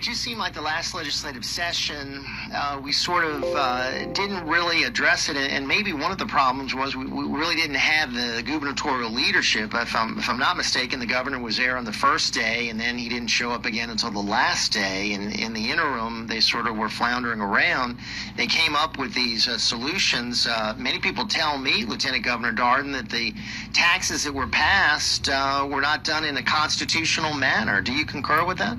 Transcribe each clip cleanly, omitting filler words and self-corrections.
just seemed like the last legislative session, we sort of didn't really address it, and maybe one of the problems was we really didn't have the gubernatorial leadership. If I'm not mistaken, the governor was there on the first day, and then he didn't show up again until the last day, and in the interim, they sort of were floundering around. They came up with these solutions. Many people tell me, Lieutenant Governor Dardenne, that the taxes that were passed were not done in a constitutional manner. Do you concur with that?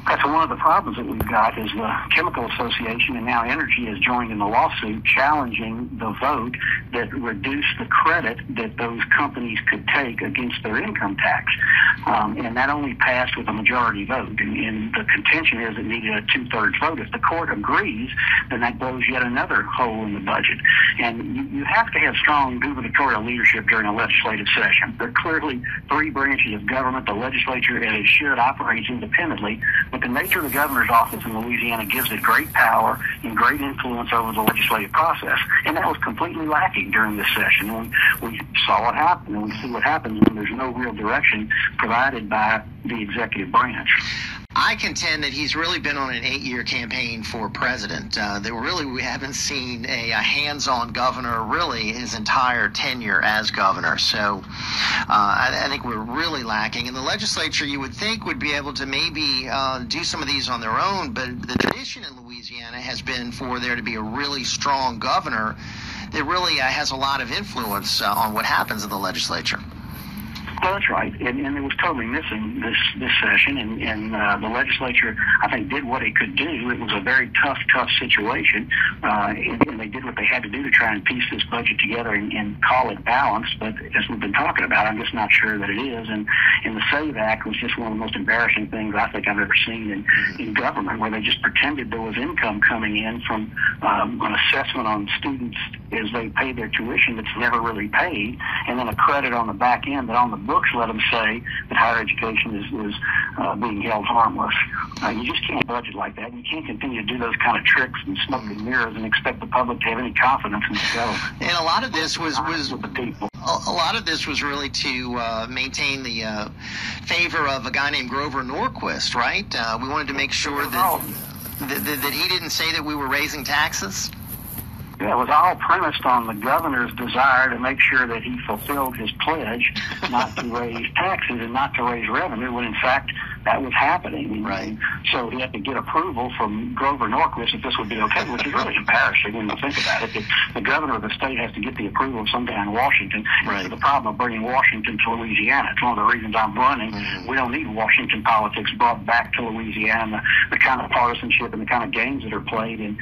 That's one of the problems that we've got is the Chemical Association and now Energy has joined in the lawsuit challenging the vote that reduced the credit that those companies could take against their income tax. And that only passed with a majority vote. And the contention is it needed a 2/3 vote. If the court agrees, then that blows yet another hole in the budget. And you have to have strong gubernatorial leadership during a legislative session. There are clearly three branches of government. The legislature, as it should, operates independently. But the nature of the governor's office in Louisiana gives it great power and great influence over the legislative process. And that was completely lacking during this session. We saw what happened, and we see what happens when there's no real direction provided by the executive branch. I contend that he's really been on an 8-year campaign for president. We haven't seen a hands-on governor really his entire tenure as governor. So I think we're really lacking. And the legislature, you would think, would be able to maybe do some of these on their own. But the tradition in Louisiana has been for there to be a really strong governor that really has a lot of influence on what happens in the legislature. Well, that's right, and it was totally missing this session, and the legislature, I think, did what it could do. It was a very tough situation, and they did what they had to do to try and piece this budget together and call it balanced, but as we've been talking about, I'm just not sure that it is, and the SAVE Act was just one of the most embarrassing things I think I've ever seen in government, where they just pretended there was income coming in from an assessment on students as they pay their tuition that's never really paid, and then a credit on the back end that on the books let them say that higher education is being held harmless. You just can't budget like that. You can't continue to do those kind of tricks and smoke and mirrors and expect the public to have any confidence in itself. And a lot of this was really to maintain the favor of a guy named Grover Norquist, right? We wanted to make sure that he didn't say that we were raising taxes. Yeah, it was all premised on the governor's desire to make sure that he fulfilled his pledge not to raise taxes and not to raise revenue, when in fact that was happening. Right. So he had to get approval from Grover Norquist if this would be okay, which is really embarrassing when you think about it. The governor of the state has to get the approval of some guy in Washington. Right. The problem of bringing Washington to Louisiana. It's one of the reasons I'm running. Mm-hmm. We don't need Washington politics brought back to Louisiana, the kind of partisanship and the kind of games that are played in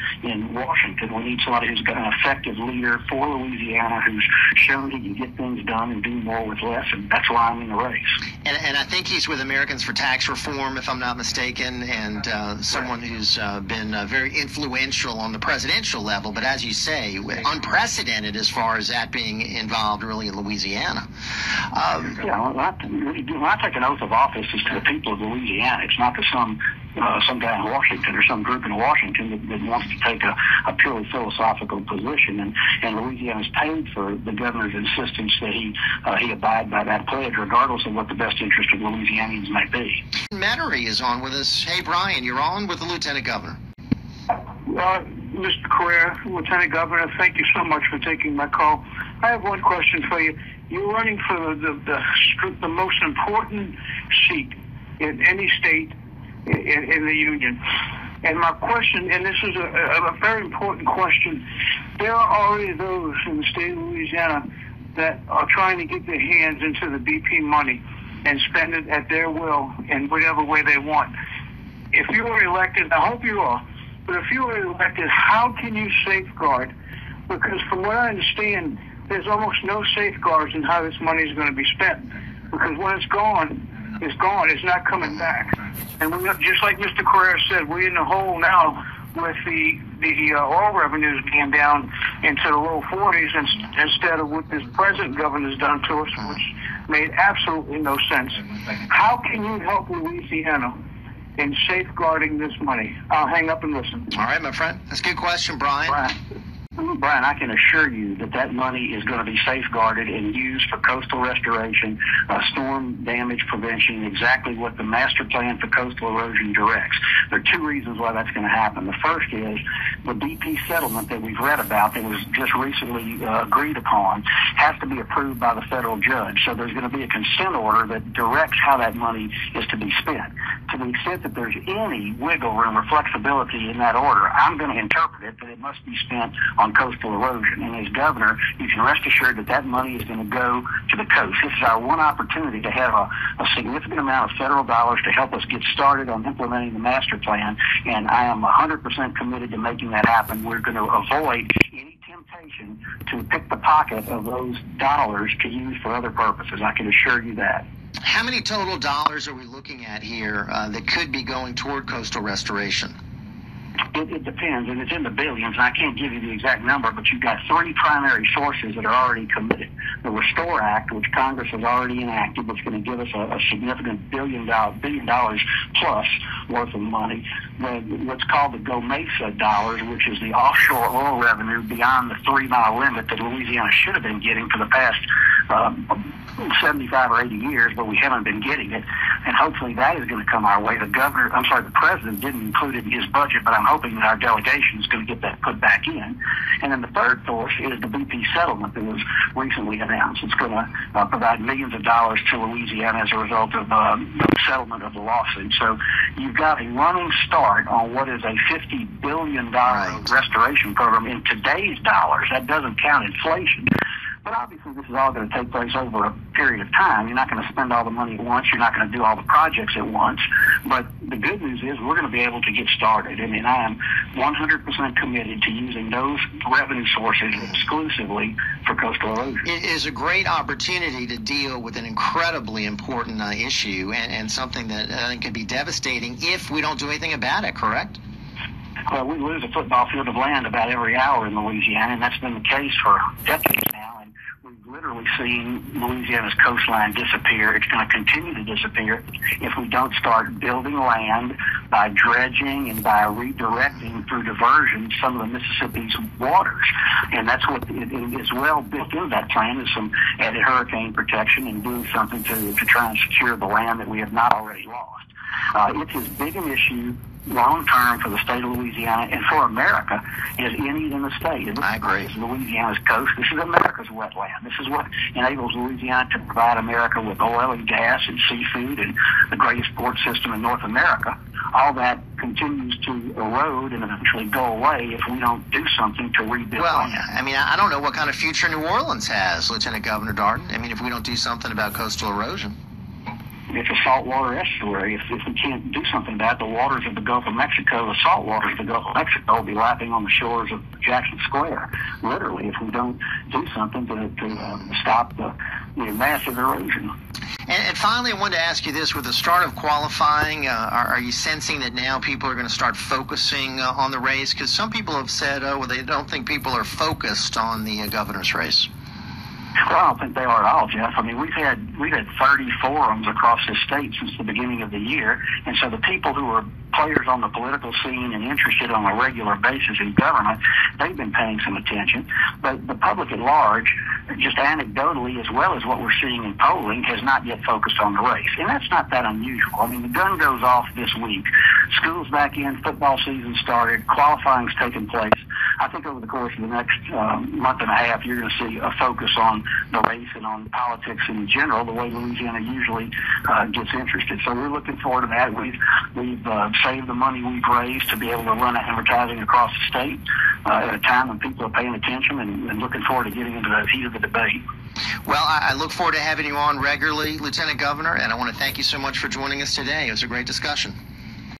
Washington. We need somebody who's got an effective leader for Louisiana, who's shown he can get things done and do more with less, and that's why I'm in the race. And I think he's with Americans for Tax Reform, if I'm not mistaken, and someone who's been very influential on the presidential level, but as you say, unprecedented as far as that being involved really in Louisiana. When I take an oath of office, it's to the people of Louisiana. It's not to some guy in Washington or some group in Washington that wants to take a purely philosophical position. And Louisiana's paid for the governor's insistence that he abide by that pledge, regardless of what the best interest of Louisianians might be. Mattery is on with us. Hey, Brian, you're on with the Lieutenant Governor. Mr. Crouere, Lieutenant Governor, thank you so much for taking my call. I have one question for you. You're running for the most important seat in any state in the union. And my question, and this is a very important question, there are already those in the state of Louisiana that are trying to get their hands into the BP money and spend it at their will in whatever way they want. If you were elected, I hope you are, but if you were elected, how can you safeguard? Because from what I understand, there's almost no safeguards in how this money is going to be spent. Because when it's gone, it's gone. It's not coming back. And just like Mr. Crouere said, we're in the hole now with the oil revenues being down into the low 40s instead of what this present governor's done to us, which made absolutely no sense. How can you help Louisiana in safeguarding this money? I'll hang up and listen. All right, my friend. That's a good question, Brian. Right. Brian, I can assure you that that money is going to be safeguarded and used for coastal restoration, storm damage prevention, exactly what the master plan for coastal erosion directs. There are two reasons why that's going to happen. The first is the BP settlement that we've read about that was just recently agreed upon has to be approved by the federal judge. So there's going to be a consent order that directs how that money is to be spent. To the extent that there's any wiggle room or flexibility in that order, I'm going to interpret it that it must be spent on coastal erosion. And as governor, you can rest assured that that money is going to go to the coast. This is our one opportunity to have a significant amount of federal dollars to help us get started on implementing the master plan. And I am 100% committed to making that happen. We're going to avoid any temptation to pick the pocket of those dollars to use for other purposes. I can assure you that. How many total dollars are we looking at here that could be going toward coastal restoration? It depends, and it's in the billions, and I can't give you the exact number, but you've got three primary sources that are already committed. The Restore Act, which Congress has already enacted, that's going to give us a significant billion dollars plus worth of money. What's called the Go Mesa dollars, which is the offshore oil revenue beyond the 3-mile limit that Louisiana should have been getting for the past 75 or 80 years, but we haven't been getting it, and hopefully that is going to come our way. The president didn't include it in his budget, but I'm hoping that our delegation is going to get that put back in. And then the third source is the BP settlement that was recently announced. It's going to provide millions of dollars to Louisiana as a result of the settlement of the lawsuit. So you've got a running start on what is a $50 billion restoration program in today's dollars. That doesn't count inflation. But obviously this is all going to take place over a period of time. You're not going to spend all the money at once. You're not going to do all the projects at once. But the good news is we're going to be able to get started. I mean, I am 100% committed to using those revenue sources exclusively for coastal erosion. It is a great opportunity to deal with an incredibly important issue and something that I think could be devastating if we don't do anything about it, correct? Well, we lose a football field of land about every hour in Louisiana, and that's been the case for decades now. And we've literally seen Louisiana's coastline disappear. It's going to continue to disappear if we don't start building land by dredging and by redirecting through diversion some of the Mississippi's waters. And that's what is well built into that plan is some added hurricane protection and doing something to try and secure the land that we have not already lost. It's as big an issue long-term for the state of Louisiana and for America as any in the state. And I agree. This is Louisiana's coast. This is America's wetland. This is what enables Louisiana to provide America with oil and gas and seafood and the greatest port system in North America. All that continues to erode and eventually go away if we don't do something to rebuild land. I mean, I don't know what kind of future New Orleans has, Lieutenant Governor Dardenne. I mean, if we don't do something about coastal erosion. It's a saltwater estuary. If we can't do something about it, the waters of the Gulf of Mexico, the salt waters of the Gulf of Mexico will be lapping on the shores of Jackson Square, literally, if we don't do something to stop the massive erosion. And finally, I wanted to ask you this. With the start of qualifying, are you sensing that now people are going to start focusing on the race? Because some people have said, they don't think people are focused on the governor's race. Well, I don't think they are at all, Jeff. I mean, we've had 30 forums across the state since the beginning of the year, and so the people who are players on the political scene and interested on a regular basis in government, they've been paying some attention. But the public at large, just anecdotally as well as what we're seeing in polling, has not yet focused on the race. And that's not that unusual. I mean, the gun goes off this week. School's back in, football season started, qualifying's taken place. I think over the course of the next month and a half, you're going to see a focus on the race and on politics in general, the way Louisiana usually gets interested. So we're looking forward to that. We've saved the money we've raised to be able to run advertising across the state at a time when people are paying attention and looking forward to getting into the heat of the debate. Well, I look forward to having you on regularly, Lieutenant Governor, and I want to thank you so much for joining us today. It was a great discussion.